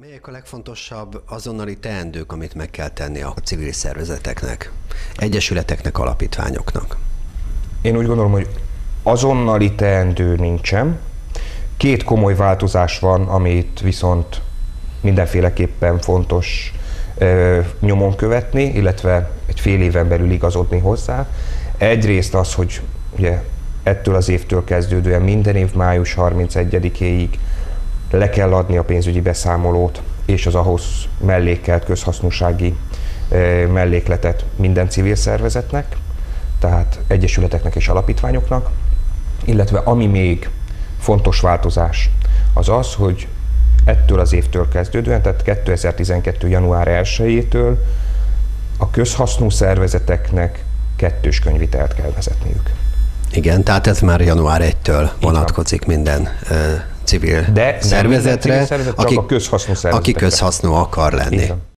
Melyek a legfontosabb azonnali teendők, amit meg kell tenni a civil szervezeteknek, egyesületeknek, alapítványoknak? Én úgy gondolom, hogy azonnali teendő nincsen. Két komoly változás van, amit viszont mindenféleképpen fontos nyomon követni, illetve egy fél éven belül igazodni hozzá. Egyrészt az, hogy ugye ettől az évtől kezdődően minden év május 31-éig le kell adni a pénzügyi beszámolót és az ahhoz mellékelt közhasznúsági mellékletet minden civil szervezetnek, tehát egyesületeknek és alapítványoknak, illetve ami még fontos változás az az, hogy ettől az évtől kezdődően, tehát 2012. január 1-től a közhasznú szervezeteknek kettős könyvitelt kell vezetniük. Igen, tehát ez már január 1-től vonatkozik minden civil szervezetre, csak a közhasznú szervezetekre. aki közhasznú akar lenni.